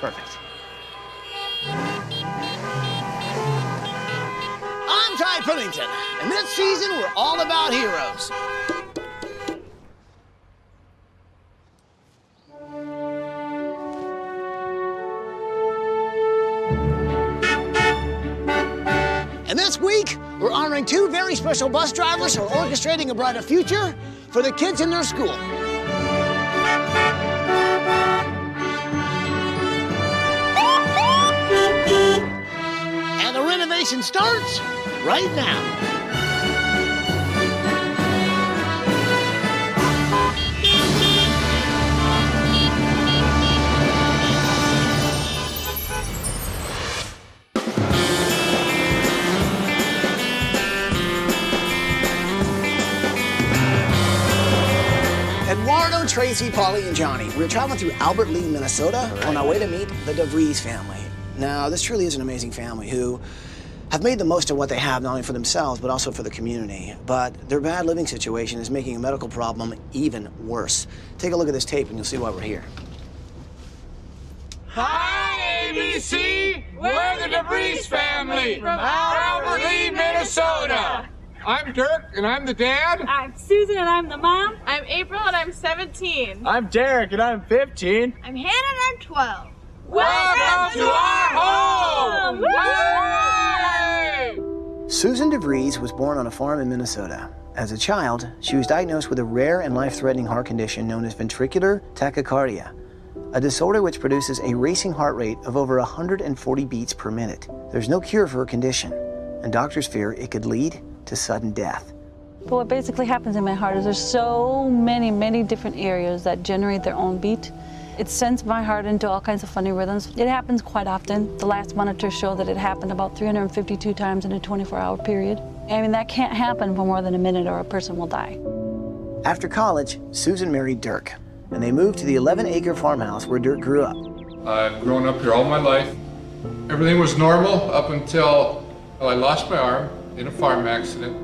Perfect. I'm Ty Puddington, and this season we're all about heroes. And this week, we're honoring two very special bus drivers who are orchestrating a brighter future for the kids in their school. And the renovation starts right now. Eduardo, Tracy, Polly, and Johnny. We're traveling through Albert Lee, Minnesota on our way to meet the DeVries family. Now, this truly is an amazing family who have made the most of what they have, not only for themselves, but also for the community. But their bad living situation is making a medical problem even worse. Take a look at this tape and you'll see why we're here. Hi, ABC! We're the DeVries family from Albert Lee, Minnesota. I'm Dirk, and I'm the dad. I'm Susan, and I'm the mom. I'm April, and I'm 17. I'm Derek, and I'm 15. I'm Hannah, and I'm 12. Welcome to our home! Yay! Susan DeVries was born on a farm in Minnesota. As a child, she was diagnosed with a rare and life-threatening heart condition known as ventricular tachycardia, a disorder which produces a racing heart rate of over 140 beats per minute. There's no cure for her condition, and doctors fear it could lead to sudden death. But what basically happens in my heart is there's so many different areas that generate their own beat. It sends my heart into all kinds of funny rhythms. It happens quite often. The last monitors show that it happened about 352 times in a 24-hour period. I mean, that can't happen for more than a minute or a person will die. After college, Susan married Dirk, and they moved to the 11-acre farmhouse where Dirk grew up. I've grown up here all my life. Everything was normal up until I lost my arm in a farm accident.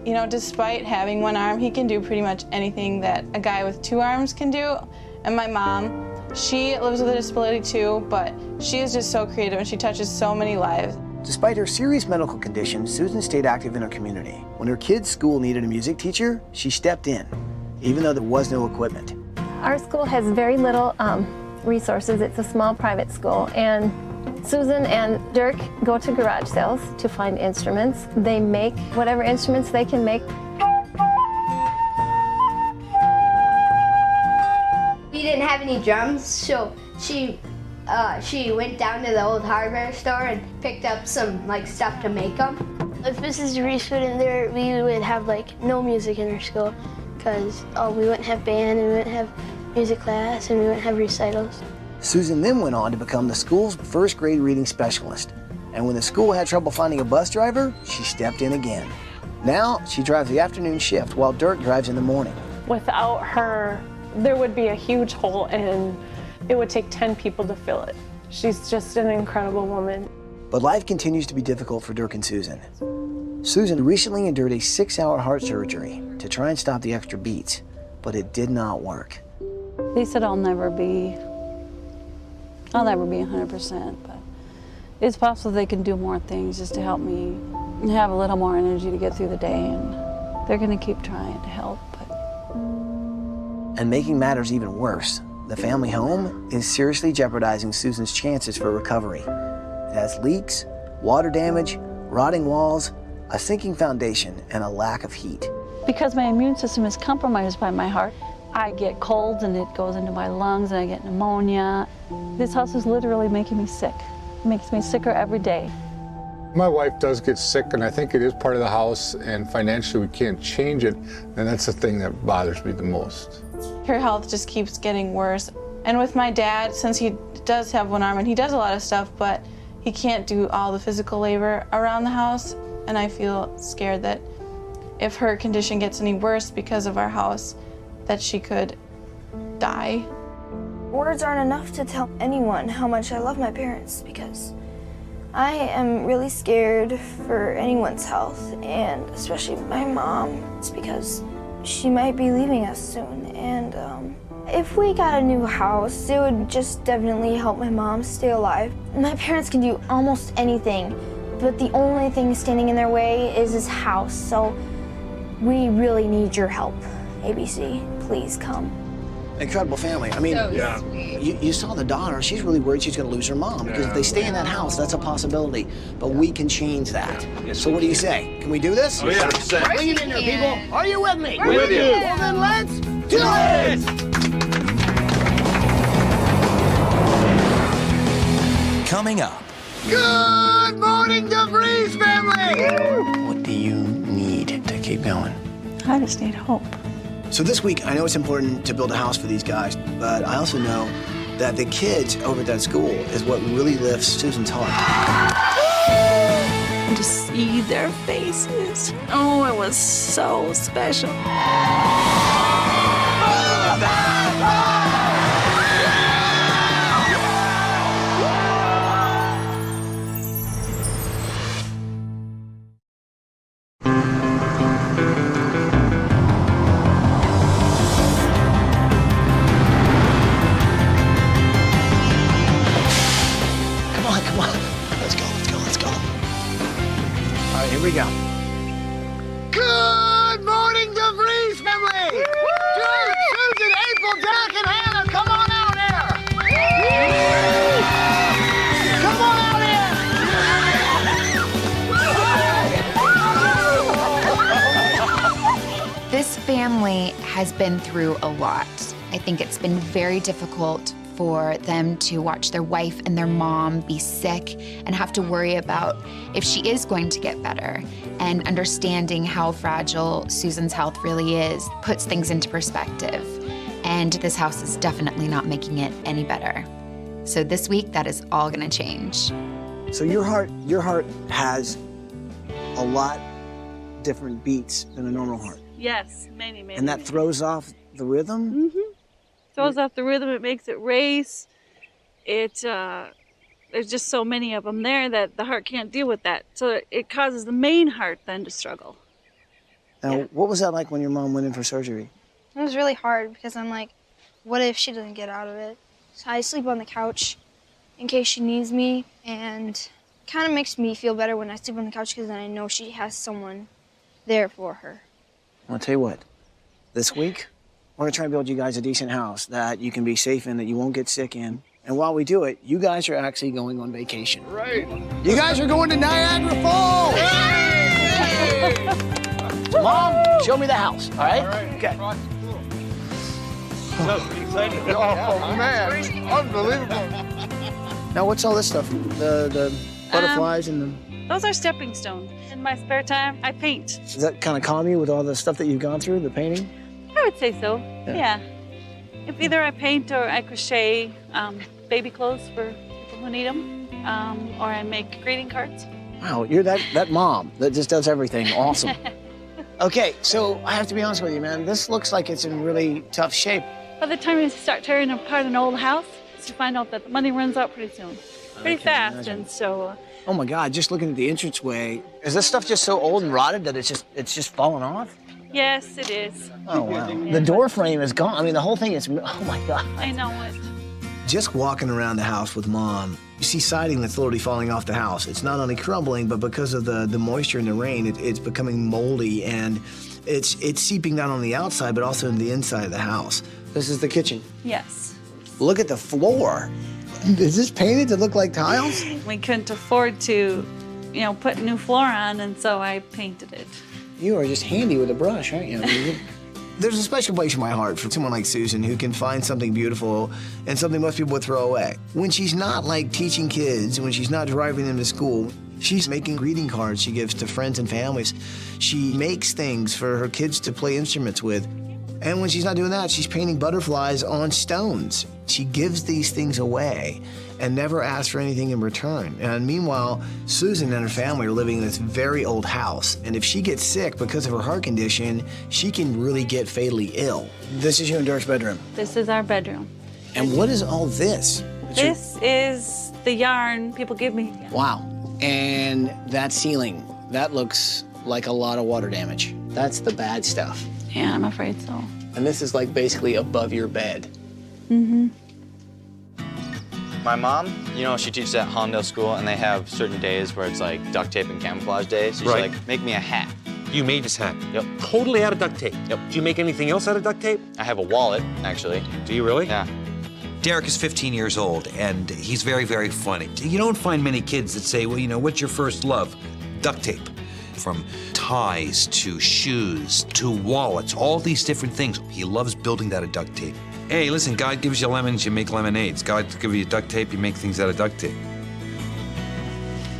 You know, despite having one arm, he can do pretty much anything that a guy with two arms can do. And my mom, she lives with a disability too, but she is just so creative and she touches so many lives. Despite her serious medical condition, Susan stayed active in her community. When her kids' school needed a music teacher, she stepped in, even though there was no equipment. Our school has very little resources. It's a small private school, and Susan and Dirk go to garage sales to find instruments. They make whatever instruments they can make. We didn't have any drums, so she went down to the old hardware store and picked up some stuff to make them. If Mrs. DeVries wasn't there, we would have no music in our school, because we wouldn't have band, and we wouldn't have music class, and we wouldn't have recitals. Susan then went on to become the school's first grade reading specialist. And when the school had trouble finding a bus driver, she stepped in again. Now, she drives the afternoon shift while Dirk drives in the morning. Without her, there would be a huge hole, and it would take 10 people to fill it. She's just an incredible woman. But life continues to be difficult for Dirk and Susan. Susan recently endured a 6-hour heart surgery to try and stop the extra beats, but it did not work. They said I'll never be 100%, but it's possible they can do more things just to help me have a little more energy to get through the day, and they're gonna keep trying to help. And making matters even worse, the family home is seriously jeopardizing Susan's chances for recovery. It has leaks, water damage, rotting walls, a sinking foundation, and a lack of heat. Because my immune system is compromised by my heart, I get colds and it goes into my lungs and I get pneumonia. This house is literally making me sick. It makes me sicker every day. My wife does get sick, and I think it is part of the house, and financially we can't change it, and that's the thing that bothers me the most. Her health just keeps getting worse. And with my dad, since he does have one arm and he does a lot of stuff, but he can't do all the physical labor around the house, and I feel scared that if her condition gets any worse because of our house, that she could die. Words aren't enough to tell anyone how much I love my parents, because I am really scared for anyone's health, and especially my mom. It's because she might be leaving us soon, and If we got a new house, it would just definitely help my mom stay alive. My parents can do almost anything, but the only thing standing in their way is this house, so we really need your help. ABC, please come. Incredible family. I mean, you saw the daughter. She's really worried she's going to lose her mom because if they stay in that house, that's a possibility. But we can change that. So what do you say? Can we do this? Oh, yeah. Bring it in there, people. Are you with me? We're with you. Well, then let's do it! Coming up. Good morning, DeVries family! What do you need to keep going? I just need hope. So this week, I know it's important to build a house for these guys, but I also know that the kids over at that school is what really lifts Susan's heart. And to see their faces, oh, it was so special. Here we go. Good morning, DeVries family! Dirk, Susan, April, Jack, and Hannah, come on out here! Come on out here! This family has been through a lot. I think it's been very difficult for them to watch their wife and their mom be sick and have to worry about if she is going to get better. And understanding how fragile Susan's health really is puts things into perspective. And this house is definitely not making it any better. So this week, that is all gonna change. So your heart has a lot different beats than a normal heart. Yes, many. And that throws off the rhythm? Mm-hmm. Throws off the rhythm, it makes it race. There's just so many of them there that the heart can't deal with that. So it causes the main heart then to struggle. Now, what was that like when your mom went in for surgery? It was really hard because I'm like, what if she doesn't get out of it? So I sleep on the couch in case she needs me, and it kind of makes me feel better when I sleep on the couch because then I know she has someone there for her. I'll tell you what, this week, we're gonna try and build you guys a decent house that you can be safe in, that you won't get sick in. And while we do it, you guys are actually going on vacation. Right. You guys are going to Niagara Falls! Mom, show me the house, all right? Okay. So excited. Oh, man. Unbelievable. Now, what's all this stuff? The butterflies and the... Those are stepping stones. In my spare time, I paint. Does that kind of calm you with all the stuff that you've gone through, the painting? I would say so, yeah. If either I paint or I crochet baby clothes for people who need them, or I make greeting cards. Wow, you're that mom that just does everything. Awesome. Okay, so I have to be honest with you, man. This looks like it's in really tough shape. By the time you start tearing apart an old house, you find out that the money runs out pretty soon. Pretty fast, imagine. And so... Oh my God, just looking at the entranceway. Is this stuff just so old and rotted that it's just falling off? Yes, it is. Oh, wow. The door frame is gone. I mean, the whole thing is, oh my God. I know it. Just walking around the house with Mom, you see siding that's literally falling off the house. It's not only crumbling, but because of the moisture and the rain, it's becoming moldy, and it's seeping down on the outside, but also in the inside of the house. This is the kitchen. Yes. Look at the floor. Is this painted to look like tiles? We couldn't afford to, put new floor on, and so I painted it. You are just handy with a brush, aren't you? I mean, there's a special place in my heart for someone like Susan who can find something beautiful and something most people would throw away. When she's not like teaching kids, when she's not driving them to school, she's making greeting cards she gives to friends and families. She makes things for her kids to play instruments with. And when she's not doing that, she's painting butterflies on stones. She gives these things away and never asks for anything in return. And meanwhile, Susan and her family are living in this very old house. And if she gets sick because of her heart condition, she can really get fatally ill. This is you and Dirk's bedroom. This is our bedroom. And what is all this? This is the yarn people give me. Wow. And that ceiling, that looks like a lot of water damage. That's the bad stuff. Yeah, I'm afraid so. And this is like basically above your bed. Mm-hmm. My mom, you know, she teaches at Hollandale School, and they have certain days where it's like duct tape and camouflage days. So she's Right. like, make me a hat. You made this hat? Yep. Totally out of duct tape? Yep. Do you make anything else out of duct tape? I have a wallet, actually. Do you really? Yeah. Derek is 15 years old, and he's very, very funny. You don't find many kids that say, well, you know, what's your first love? Duct tape. From ties to shoes to wallets, all these different things. He loves building that out of duct tape. Hey, listen, God gives you lemons, you make lemonades. God gives you duct tape, you make things out of duct tape.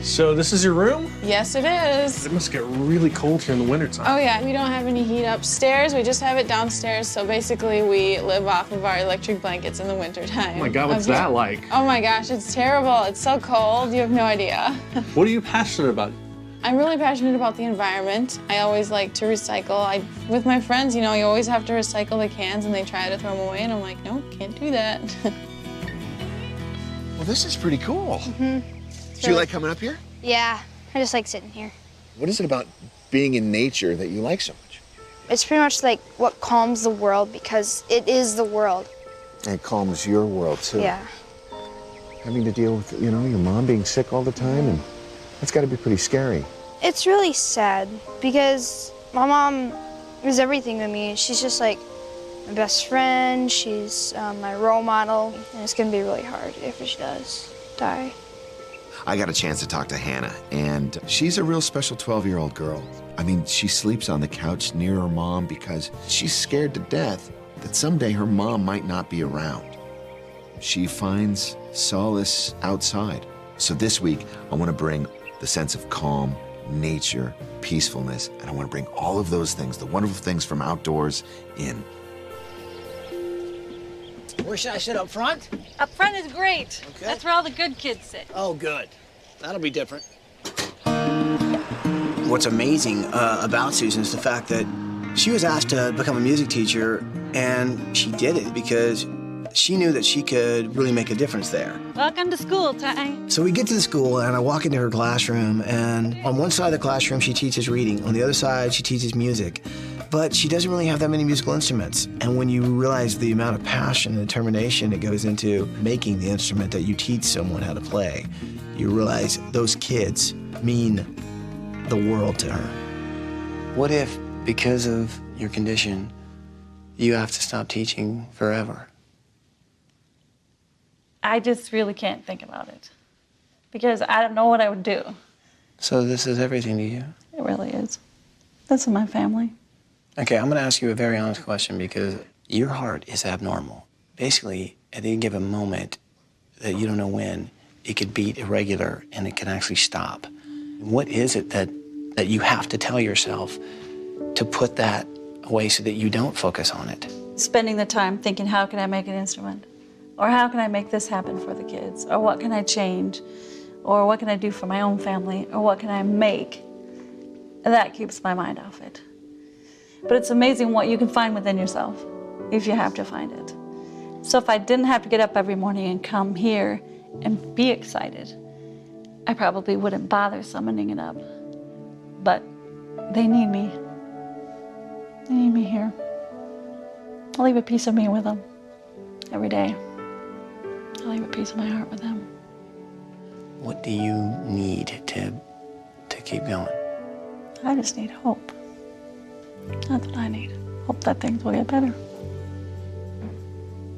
So this is your room? Yes, it is. It must get really cold here in the wintertime. Oh yeah, we don't have any heat upstairs. We just have it downstairs. So basically we live off of our electric blankets in the wintertime. Oh my God, what's that like? Oh my gosh, it's terrible. It's so cold, you have no idea. What are you passionate about? I'm really passionate about the environment. I always like to recycle. With my friends, you know, you always have to recycle the cans and they try to throw them away and I'm like, no, can't do that. Well, this is pretty cool. Mm-hmm. Do you like coming up here? Yeah, I just like sitting here. What is it about being in nature that you like so much? It's pretty much like what calms the world because it is the world. And it calms your world, too. Yeah. Having to deal with, you know, your mom being sick all the time, and that's got to be pretty scary. It's really sad because my mom is everything to me. She's just like my best friend. She's my role model, and it's gonna be really hard if she does die. I got a chance to talk to Hannah, and she's a real special 12-year-old girl. I mean, she sleeps on the couch near her mom because she's scared to death that someday her mom might not be around. She finds solace outside. So this week, I want to bring the sense of calm, nature, peacefulness, and I want to bring all of those things, the wonderful things from outdoors, in. Where should I sit, up front? Up front is great. Okay. That's where all the good kids sit. Oh, good. That'll be different. What's amazing about Susan is the fact that she was asked to become a music teacher, and she did it because she knew that she could really make a difference there. Welcome to school time. So we get to the school, and I walk into her classroom, and on one side of the classroom, she teaches reading. On the other side, she teaches music. But she doesn't really have that many musical instruments. And when you realize the amount of passion and determination that goes into making the instrument that you teach someone how to play, you realize those kids mean the world to her. What if, because of your condition, you have to stop teaching forever? I just really can't think about it because I don't know what I would do. So this is everything to you? It really is. This is my family. Okay, I'm gonna ask you a very honest question because your heart is abnormal. Basically, at any given moment that you don't know when, it could beat irregular and it can actually stop. What is it that you have to tell yourself to put that away so that you don't focus on it? Spending the time thinking, how can I make an instrument? Or how can I make this happen for the kids? Or what can I change? Or what can I do for my own family? Or what can I make? That keeps my mind off it. But it's amazing what you can find within yourself if you have to find it. So if I didn't have to get up every morning and come here and be excited, I probably wouldn't bother summoning it up. But they need me. They need me here. I'll leave a piece of me with them every day. I'll leave a piece of my heart with them. What do you need to keep going? I just need hope. That's what I need. Hope that things will get better.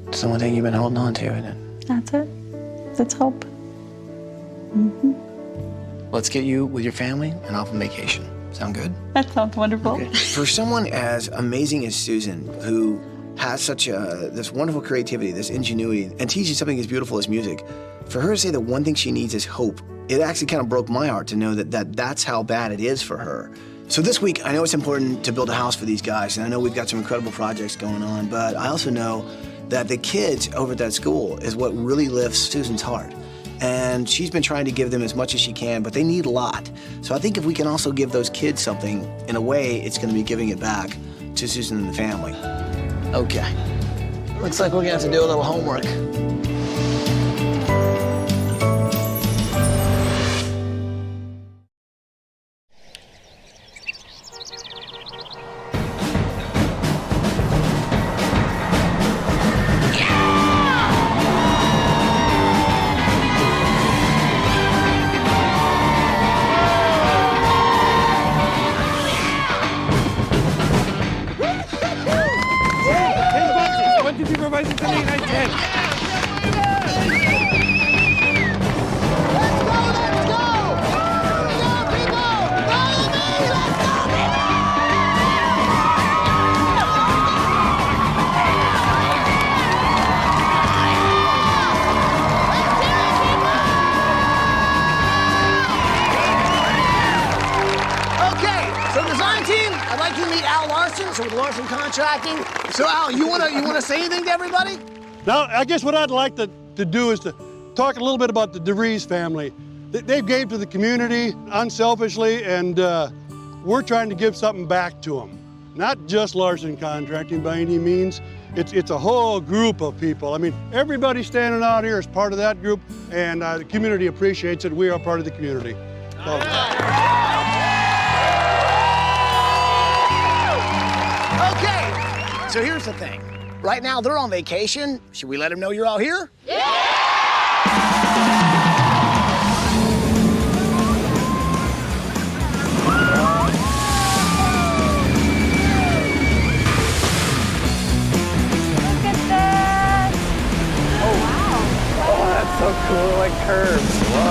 It's the one thing you've been holding on to, isn't it? That's it. It's hope. Mm-hmm. Let's get you with your family and off on vacation. Sound good? That sounds wonderful. Okay. For someone as amazing as Susan, who has such this wonderful creativity, this ingenuity, and teaches something as beautiful as music, for her to say that one thing she needs is hope, it actually kind of broke my heart to know that's how bad it is for her. So this week, I know it's important to build a house for these guys, and I know we've got some incredible projects going on, but I also know that the kids over at that school is what really lifts Susan's heart. And she's been trying to give them as much as she can, but they need a lot. So I think if we can also give those kids something, in a way, it's gonna be giving it back to Susan and the family. Okay. Looks like we're gonna have to do a little homework. Larson, so with Larson Contracting. So Al, you wanna say anything to everybody? Now, I guess what I'd like to do is to talk a little bit about the DeVries family. They've gave to the community unselfishly, and we're trying to give something back to them. Not just Larson Contracting by any means. It's a whole group of people. I mean, everybody standing out here is part of that group, and the community appreciates it. We are part of the community. So. Okay, so here's the thing. Right now, they're on vacation. Should we let them know you're all here? Yeah! So cool, like curves. Whoa.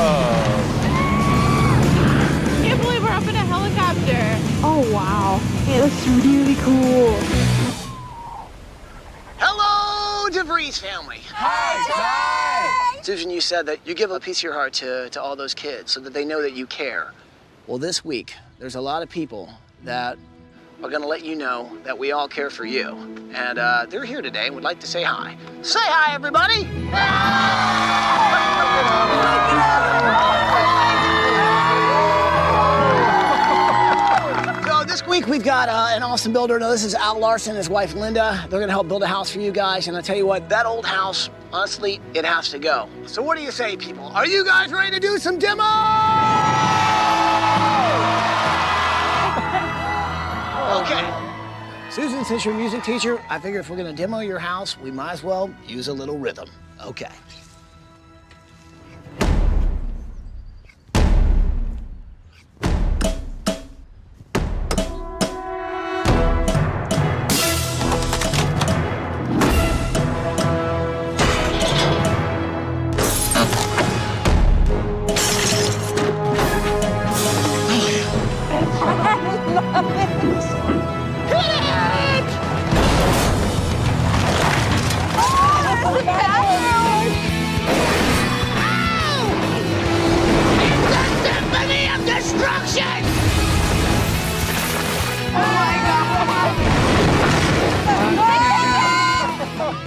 I can't believe we're up in a helicopter. Oh, wow. It looks really cool. Hello, DeVries family. Hi. Susan, you said that you give a piece of your heart to all those kids so that they know that you care. Well, this week, there's a lot of people that are gonna let you know that we all care for you. And they're here today and would like to say hi. Say hi, everybody. So this week we've got an awesome builder. Now, this is Al Larson and his wife Linda. They're gonna help build a house for you guys. And I tell you what, that old house, honestly, it has to go. So what do you say, people? Are you guys ready to do some demo? Okay. Susan, since you're a music teacher, I figure if we're gonna demo your house, we might as well use a little rhythm. Okay.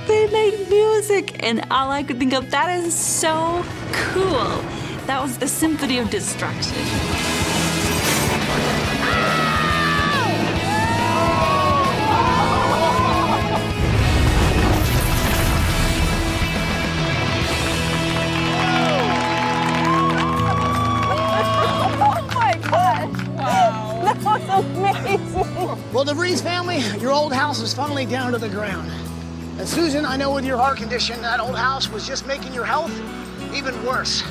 They make music, and all I could think of, that is so cool. That was a symphony of destruction. Well, DeVries family, your old house is finally down to the ground. And Susan, I know with your heart condition, that old house was just making your health even worse.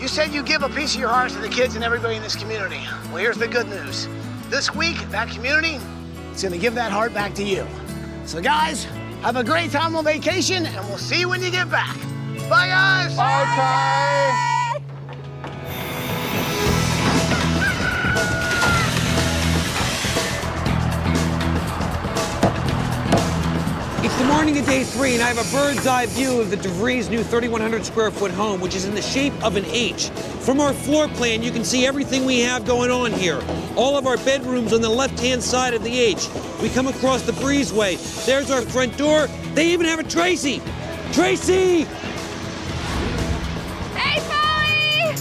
You said you give a piece of your heart to the kids and everybody in this community. Well, here's the good news. This week, that community is gonna give that heart back to you. So guys, have a great time on vacation, and we'll see you when you get back. Bye, guys. Bye, Ty. It's the morning of day 3, and I have a bird's eye view of the DeVries' new 3,100 square foot home, which is in the shape of an H. From our floor plan, you can see everything we have going on here. All of our bedrooms on the left-hand side of the H. We come across the breezeway. There's our front door. They even have a Tracy. Tracy! Hey, Polly!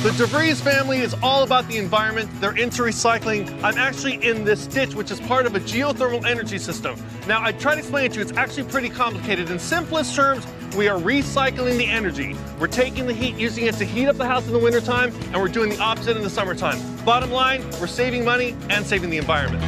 The DeVries family is all about the environment. They're into recycling. I'm actually in this ditch, which is part of a geothermal energy system. Now, I try to explain it to you. It's actually pretty complicated. In simplest terms, we are recycling the energy. We're taking the heat, using it to heat up the house in the wintertime, and we're doing the opposite in the summertime. Bottom line, we're saving money and saving the environment.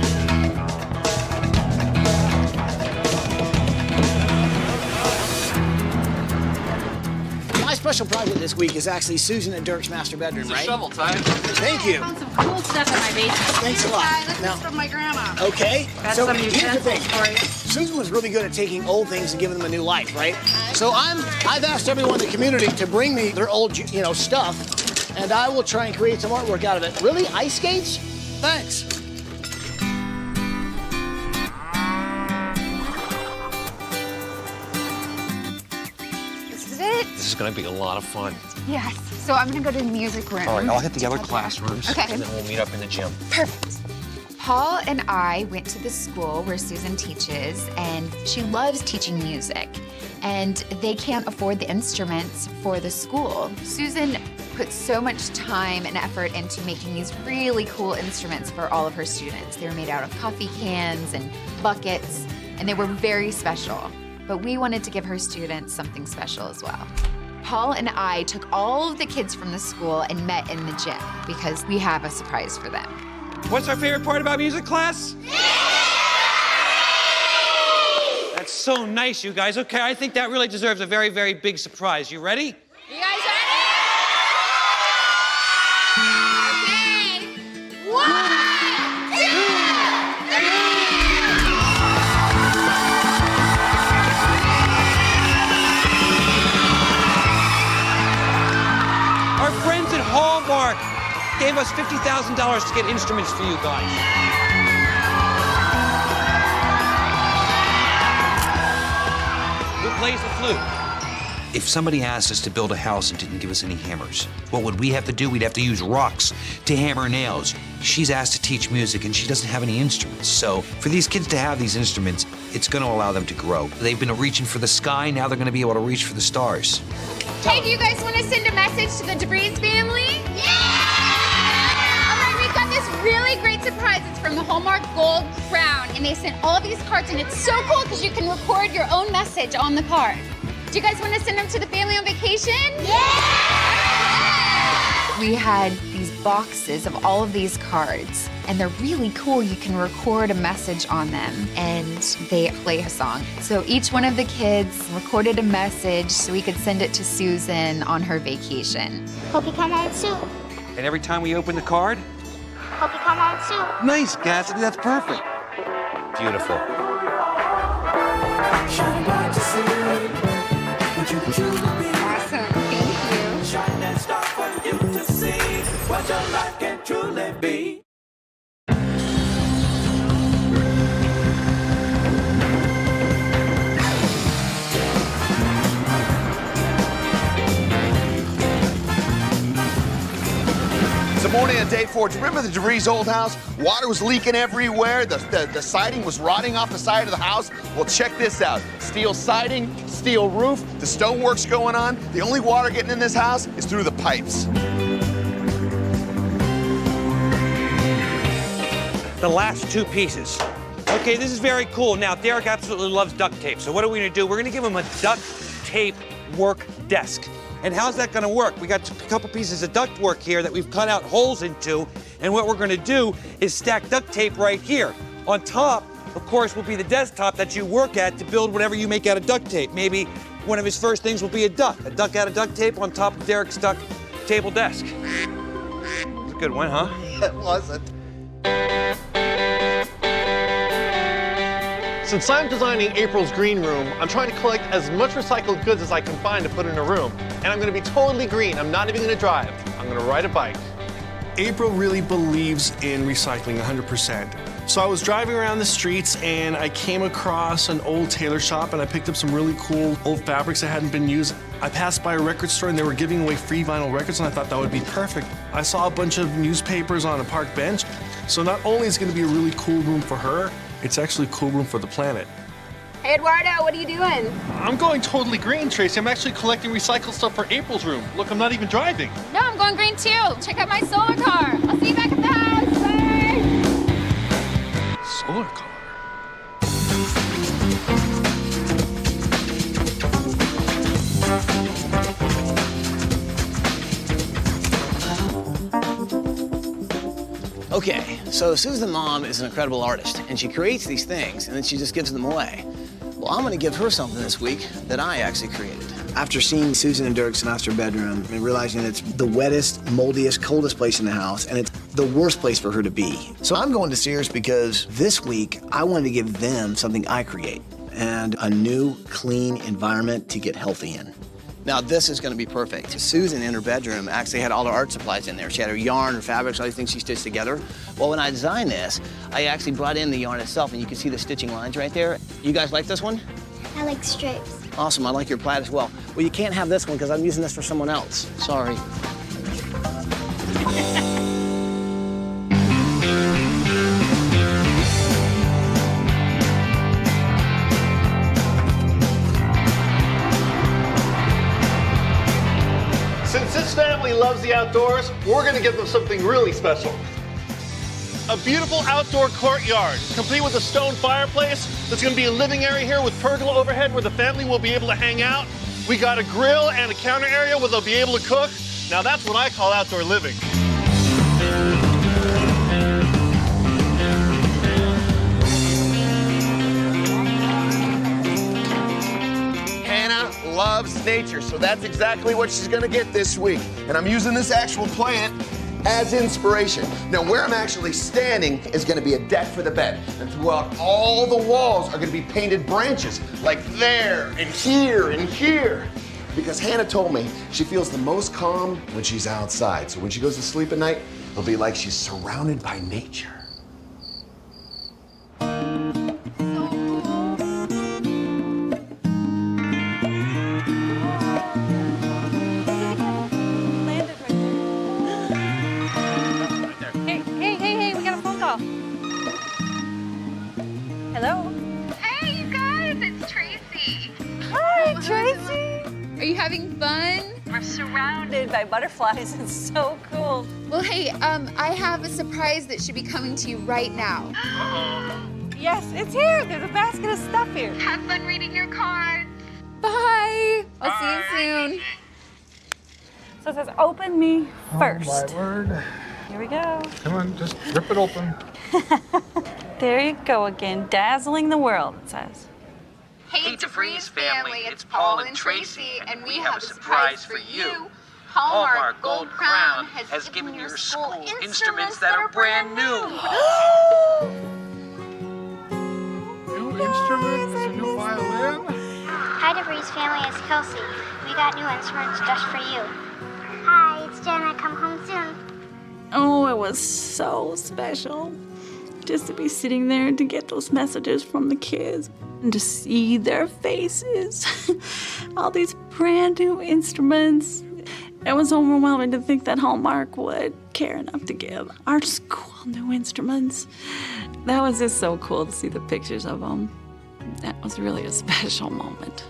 My special project this week is actually Susan and Dirk's master bedroom, right? Shovel time. Thank you. Found some cool stuff in my basement. Thanks a lot. This is from my grandma. Okay. Got so some here's the utensils thing. for you. Susan was really good at taking old things and giving them a new life, right? So I've asked everyone in the community to bring me their old, stuff, and I will try and create some artwork out of it. Really? Ice skates? Thanks. This is This is gonna be a lot of fun. Yes. So I'm gonna go to the music room. All right, I'll hit the other classrooms. Okay. And then we'll meet up in the gym. Perfect. Paul and I went to the school where Susan teaches, and she loves teaching music. And they can't afford the instruments for the school. Susan put so much time and effort into making these really cool instruments for all of her students. They were made out of coffee cans and buckets, and they were very special. But we wanted to give her students something special as well. Paul and I took all of the kids from the school and met in the gym because we have a surprise for them. What's our favorite part about music class? That's so nice, you guys. Okay, I think that really deserves a very, very big surprise. You ready? You guys ready? Okay. 1, 2, 3. Our friends at Hallmark gave us $50,000 to get instruments for you guys. Who plays the flute? If somebody asked us to build a house and didn't give us any hammers, what would we have to do? We'd have to use rocks to hammer nails. She's asked to teach music and she doesn't have any instruments. So for these kids to have these instruments, it's gonna allow them to grow. They've been reaching for the sky, now they're gonna be able to reach for the stars. Hey, do you guys want to send a message to the DeVries family? Yeah! All right, we've got this really great surprise. It's from the Hallmark Gold Crown, and they sent all of these cards, and it's so cool because you can record your own message on the card. Do you guys want to send them to the family on vacation? Yeah! We had these boxes of all of these cards, and they're really cool. You can record a message on them, and they play a song. So each one of the kids recorded a message so we could send it to Susan on her vacation. Hope you come home soon. And every time we open the card, Hope you come home soon. nice, Cassidy, that's perfect. Beautiful. Awesome, thank you. It's the morning of day 4. Do you remember the DeVries old house? Water was leaking everywhere. The siding was rotting off the side of the house. Well, check this out. Steel siding, steel roof, the stonework's going on. The only water getting in this house is through the pipes. The last two pieces. Okay, this is very cool. Now, Derek absolutely loves duct tape. So what are we gonna do? We're gonna give him a duct tape work desk. And how's that gonna work? We got a couple pieces of duct work here that we've cut out holes into. And what we're gonna do is stack duct tape right here. On top, of course, will be the desktop that you work at to build whatever you make out of duct tape. Maybe one of his first things will be a duck out of duct tape on top of Derek's duct table desk. It's a good one, huh? It wasn't. Since I'm designing April's green room, I'm trying to collect as much recycled goods as I can find to put in a room. And I'm gonna be totally green. I'm not even gonna drive. I'm gonna ride a bike. April really believes in recycling 100%. So I was driving around the streets and I came across an old tailor shop and I picked up some really cool old fabrics that hadn't been used. I passed by a record store and they were giving away free vinyl records and I thought that would be perfect. I saw a bunch of newspapers on a park bench. So not only is it gonna be a really cool room for her, it's actually a cool room for the planet. Hey, Eduardo, what are you doing? I'm going totally green, Tracy. I'm actually collecting recycled stuff for April's room. Look, I'm not even driving. No, I'm going green too. Check out my solar car. I'll see you back at the house. Bye. Solar car? Okay, so Susan Mom is an incredible artist, and she creates these things, and then she just gives them away. Well, I'm gonna give her something this week that I actually created. After seeing Susan and Dirk's master bedroom and realizing it's the wettest, moldiest, coldest place in the house, and it's the worst place for her to be. So I'm going to Sears because this week, I wanted to give them something I create, and a new, clean environment to get healthy in. Now, this is gonna be perfect. Susan, in her bedroom, actually had all her art supplies in there. She had her yarn, her fabrics, all these things she stitched together. Well, when I designed this, I actually brought in the yarn itself, and you can see the stitching lines right there. You guys like this one? I like stripes. Awesome, I like your plaid as well. Well, you can't have this one because I'm using this for someone else. Sorry. Since this family loves the outdoors, we're gonna give them something really special. A beautiful outdoor courtyard, complete with a stone fireplace. There's gonna be a living area here with pergola overhead where the family will be able to hang out. We got a grill and a counter area where they'll be able to cook. Now that's what I call outdoor living. Hannah loves nature, so that's exactly what she's gonna get this week. And I'm using this actual plant as inspiration. Now, where I'm actually standing is gonna be a deck for the bed. And throughout all the walls are gonna be painted branches, like there and here and here. Because Hannah told me she feels the most calm when she's outside. So when she goes to sleep at night, it'll be like she's surrounded by nature. Hey, we got a phone call. Hello? Hey, you guys, it's Tracy. Hi, Tracy. Are you having fun? We're surrounded by butterflies. It's so cool. Well, hey, I have a surprise that should be coming to you right now. Yes, it's here. There's a basket of stuff here. Have fun reading your cards. Bye. I'll see you soon. So it says, open me first. Oh, my word. Here we go. Come on, just rip it open. There you go again, dazzling the world, it says. Hey, DeVries family, it's Paul and Tracy, and we have a surprise for you. Hallmark Gold Crown has given your school instruments that are brand new. New instruments? A new violin? Hi, DeVries family, it's Kelsey. We got new instruments just for you. Hi, it's Jenna. Come home soon. Oh, it was so special just to be sitting there and to get those messages from the kids and to see their faces. All these brand new instruments. It was overwhelming to think that Hallmark would care enough to give our school new instruments. That was just so cool to see the pictures of them. That was really a special moment.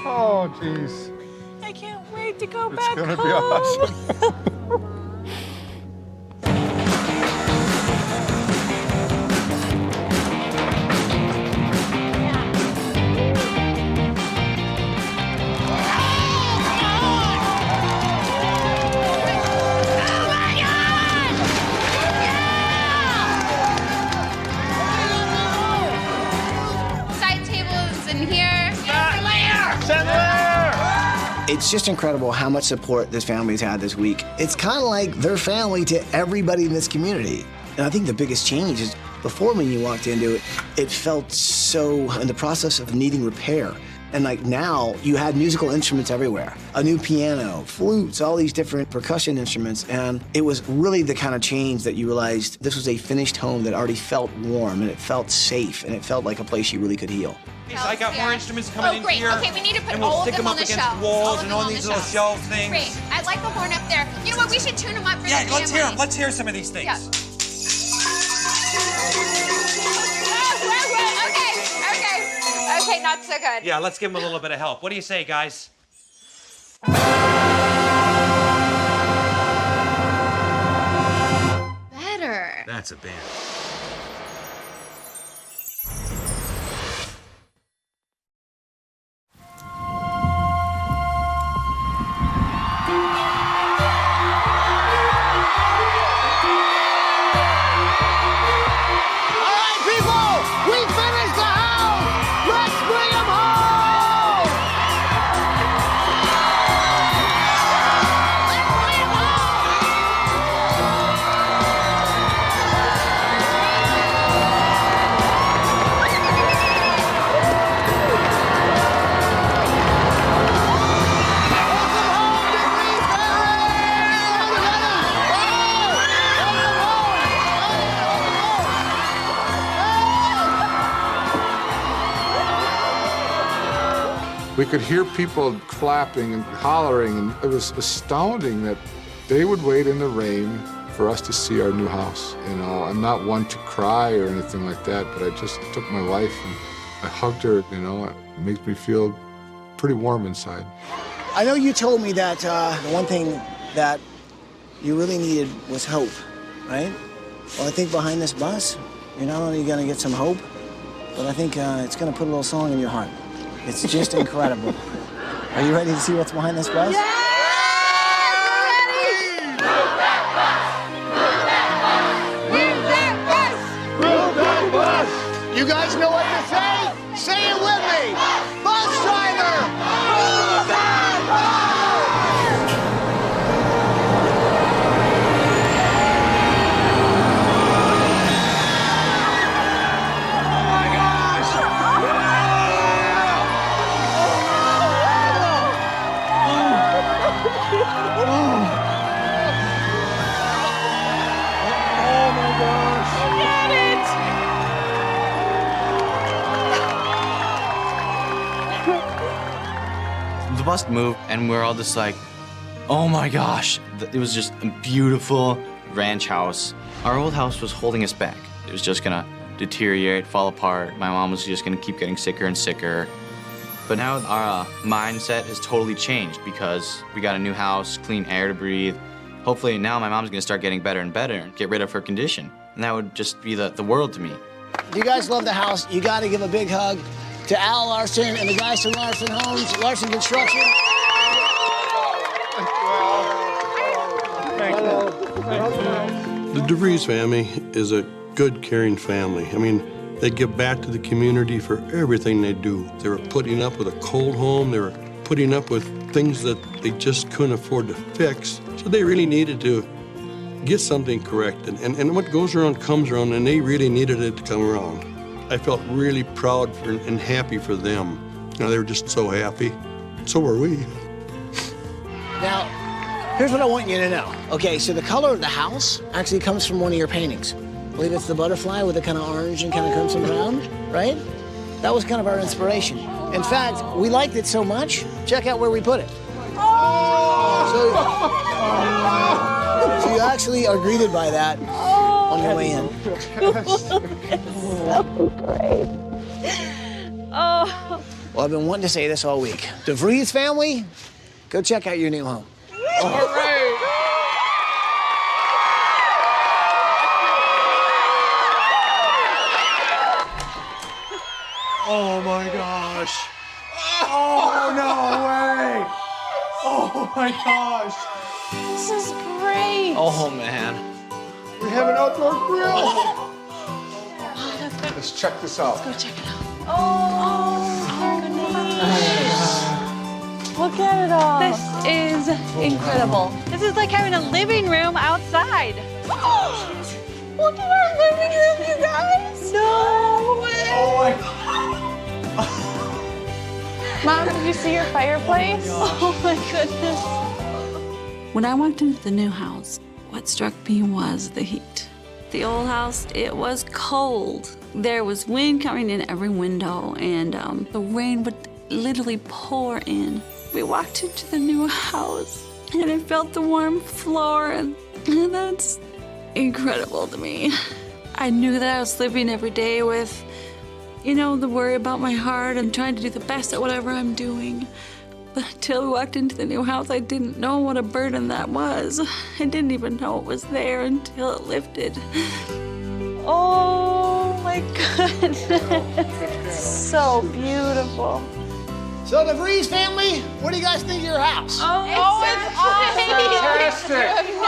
Oh, jeez. I can't wait to go It's back gonna home. be awesome. Side tables in here. It's just incredible how much support this family's had this week. It's kind of like their family to everybody in this community. And I think the biggest change is before when you walked into it, it felt so in the process of needing repair. And like now, you had musical instruments everywhere. A new piano, flutes, all these different percussion instruments. And it was really the kind of change that you realized this was a finished home that already felt warm and it felt safe and it felt like a place you really could heal. I got more instruments coming in great. here. Okay, we need to put and we'll all of stick them up on the against shelves. walls All of and them on on these the little shelves. shelf things. Great. I like the horn up there. You know what? We should tune them up for Yeah, the let's family. hear them. Let's hear some of these things. Yeah. Okay, not so good. Yeah, let's give them a little bit of help. What do you say, guys? Better. That's a band. We could hear people clapping and hollering, and it was astounding that they would wait in the rain for us to see our new house. You know, I'm not one to cry or anything like that, but I just took my wife and I hugged her. You know, it makes me feel pretty warm inside. I know you told me that the one thing that you really needed was hope, right? Well, I think behind this bus, you're not only going to get some hope, but I think it's going to put a little song in your heart. It's just incredible. Are you ready to see what's behind this bus? Yeah! You guys know what to say? Say it with me! Bus driver! Move that The bus moved, and we're all just like, oh my gosh. It was just a beautiful ranch house. Our old house was holding us back. It was just gonna deteriorate, fall apart. My mom was just gonna keep getting sicker and sicker. But now our mindset has totally changed because we got a new house, clean air to breathe. Hopefully now my mom's gonna start getting better and better and get rid of her condition. And that would just be the world to me. If you guys love the house, you got to give a big hug to Al Larson and the guys from Larson Homes, Larson Construction. The DeVries family is a good, caring family. I mean, they give back to the community for everything they do. They were putting up with a cold home. They were putting up with things that they just couldn't afford to fix. So they really needed to get something corrected. And what goes around comes around, and they really needed it to come around. I felt really proud and happy for them. You know, they were just so happy. So were we. Now, here's what I want you to know. Okay, so the color of the house actually comes from one of your paintings. I believe it's the butterfly with the kind of orange and kind of crimson brown, right? That was kind of our inspiration. In fact, we liked it so much, check out where we put it. So you actually are greeted by that on your way in. So great. Oh. Well, I've been wanting to say this all week. DeVries family, go check out your new home. All right. Oh my gosh. Oh, no way. Oh my gosh. This is great. Oh man. We have an outdoor grill. Oh, that's good. Let's check this out. Let's go check it out. Oh, goodness. Look at it all. This is incredible. This is like having a living room outside. Look at our living room, you guys. No way. Oh my God. Mom, did you see your fireplace? Oh my goodness. When I walked into the new house, what struck me was the heat. The old house, it was cold. There was wind coming in every window, and the rain would literally pour in. We walked into the new house, and I felt the warm floor, and that's incredible to me. I knew that I was living every day with, you know, the worry about my heart and trying to do the best at whatever I'm doing. But until we walked into the new house, I didn't know what a burden that was. I didn't even know it was there until it lifted. Oh my goodness. It's so beautiful. So the DeVries family, what do you guys think of your house? Oh, it's awesome. Fantastic. I have no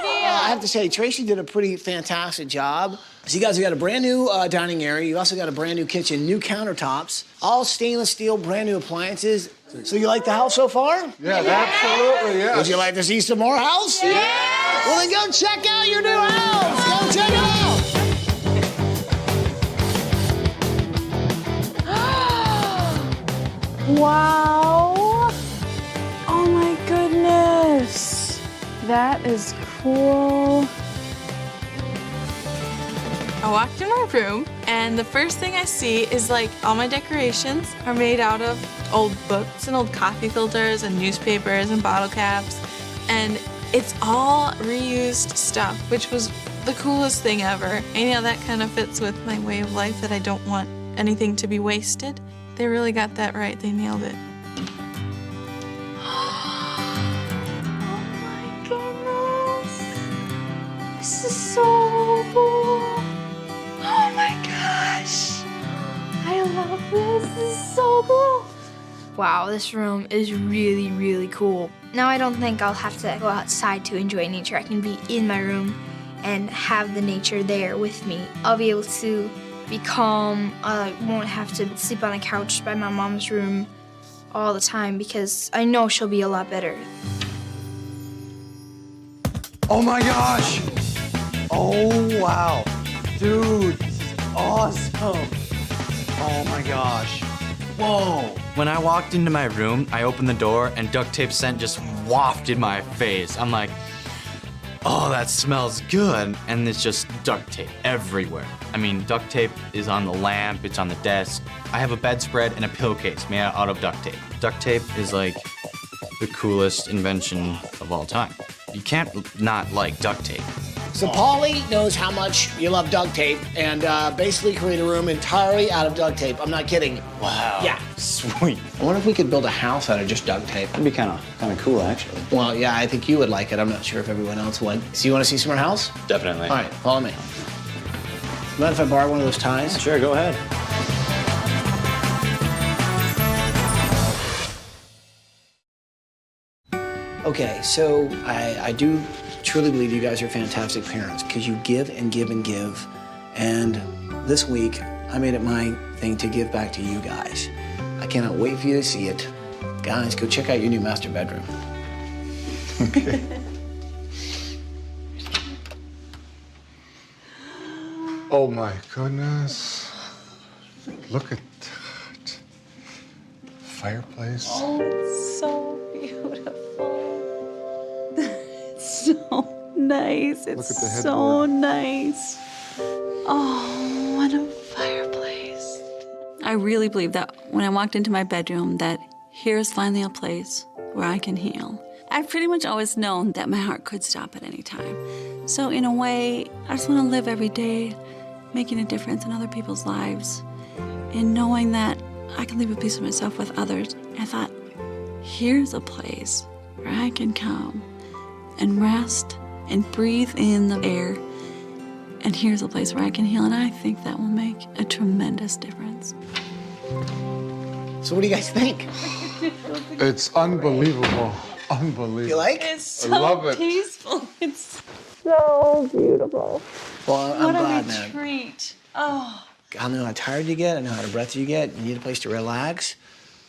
idea. I have to say, Tracy did a pretty fantastic job. So you guys have got a brand new dining area. You also got a brand new kitchen, new countertops, all stainless steel, brand new appliances. So you like the house so far? Yeah, absolutely, yes. Would you like to see some more house? Yes. Well, then go check out your new house. Go check it out. Wow. Oh my goodness. That is cool. I walked in my room, and the first thing I see is like all my decorations are made out of old books and old coffee filters and newspapers and bottle caps, and it's all reused stuff, which was the coolest thing ever. And yeah, that kind of fits with my way of life, that I don't want anything to be wasted. They really got that right. They nailed it. This is so cool. Oh my gosh. I love this. This is so cool. Wow, this room is really, really cool. Now I don't think I'll have to go outside to enjoy nature. I can be in my room and have the nature there with me. I'll be able to be calm. I won't have to sleep on a couch by my mom's room all the time because I know she'll be a lot better. Oh my gosh! Oh wow. Dude, this is awesome. Oh my gosh. Whoa. When I walked into my room, I opened the door and duct tape scent just wafted my face. I'm like, oh, that smells good. And it's just duct tape everywhere. I mean, duct tape is on the lamp, it's on the desk. I have a bedspread and a pillowcase made out of duct tape. Duct tape is like the coolest invention of all time. You can't not like duct tape. So Polly knows how much you love duct tape and basically create a room entirely out of duct tape. I'm not kidding. Wow. Yeah. Sweet. I wonder if we could build a house out of just duct tape. That'd be kind of cool, actually. Well, yeah, I think you would like it. I'm not sure if everyone else would. So you want to see some of our house? Definitely. All right, follow me. Mind if I borrow one of those ties? Sure, go ahead. Okay, so I do truly believe you guys are fantastic parents because you give and give and give. And this week, I made it my thing to give back to you guys. I cannot wait for you to see it. Guys, go check out your new master bedroom. Okay. Oh my goodness. Look at that. Fireplace. Oh, it's so beautiful. It's so nice. It's Look at the so headboard. nice. Oh, what a fireplace. I really believe that when I walked into my bedroom that here's finally a place where I can heal. I've pretty much always known that my heart could stop at any time. So in a way, I just want to live every day making a difference in other people's lives and knowing that I can leave a piece of myself with others. I thought, here's a place where I can come and rest and breathe in the air. And here's a place where I can heal, and I think that will make a tremendous difference. So what do you guys think? It's unbelievable. Unbelievable. You like? It's I so love it. peaceful. It's so beautiful. Well, I'm What glad, a man. retreat. Oh. I know how tired you get. I know how to breath you get. You need a place to relax.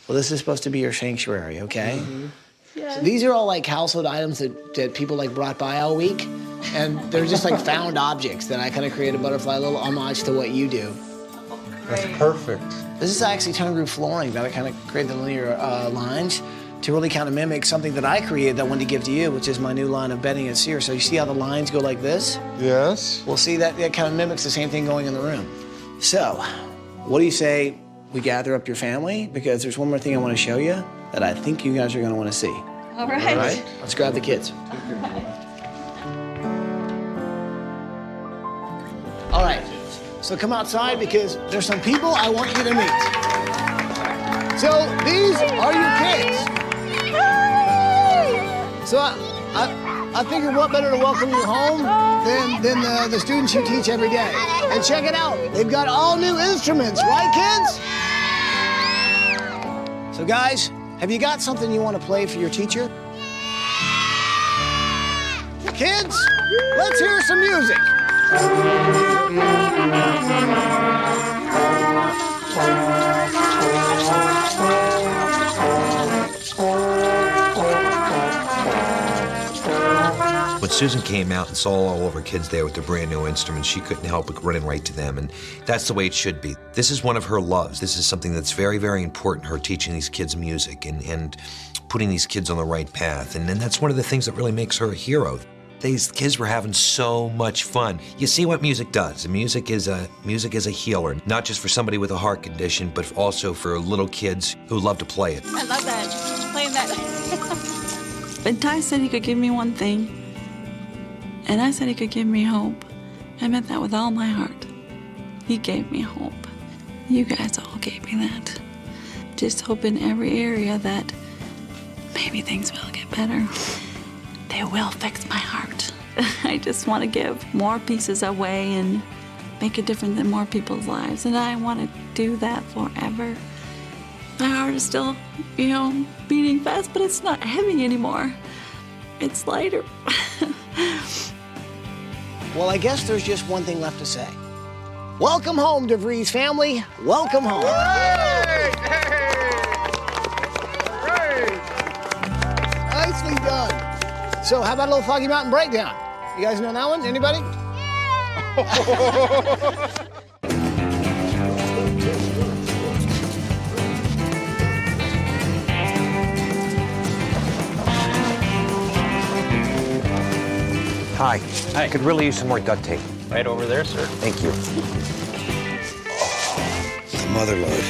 Well, this is supposed to be your sanctuary, okay? Yes. So these are all like household items that people like brought by all week. And they're just like found objects that I kind of create a butterfly, a little homage to what you do. That's perfect. This is actually tone groove flooring that I kind of created the linear lines to really kind of mimic something that I created that I wanted to give to you, which is my new line of bedding at Sears. So you see how the lines go like this? Yes. Well, see, that kind of mimics the same thing going in the room. So, what do you say we gather up your family? Because there's one more thing I want to show you that I think you guys are going to want to see. All right. All right? Let's grab the kids. All right, so come outside because there's some people I want you to meet. So these are your kids. So I figured what better to welcome you home than the students you teach every day. And check it out, they've got all new instruments, right kids? So guys, have you got something you want to play for your teacher? Kids, let's hear some music. When Susan came out and saw all of her kids there with their brand new instruments, she couldn't help but running right to them, and that's the way it should be. This is one of her loves. This is something that's very, very important, her teaching these kids music and putting these kids on the right path, and that's one of the things that really makes her a hero. These kids were having so much fun. You see what music does. Music is a healer, not just for somebody with a heart condition, but also for little kids who love to play it. I love that. Playing that. And Ty said he could give me one thing, and I said he could give me hope. I meant that with all my heart. He gave me hope. You guys all gave me that. Just hope in every area that maybe things will get better. They will fix my heart. I just want to give more pieces away and make a difference in more people's lives. And I want to do that forever. My heart is still, beating fast, but it's not heavy anymore. It's lighter. Well, I guess there's just one thing left to say. Welcome home, DeVries family. Welcome home. Hey! Nicely done. So how about a little Foggy Mountain Breakdown? You guys know that one? Anybody? Hi. I could really use some more duct tape. Right over there, sir. Thank you. Oh, mother load.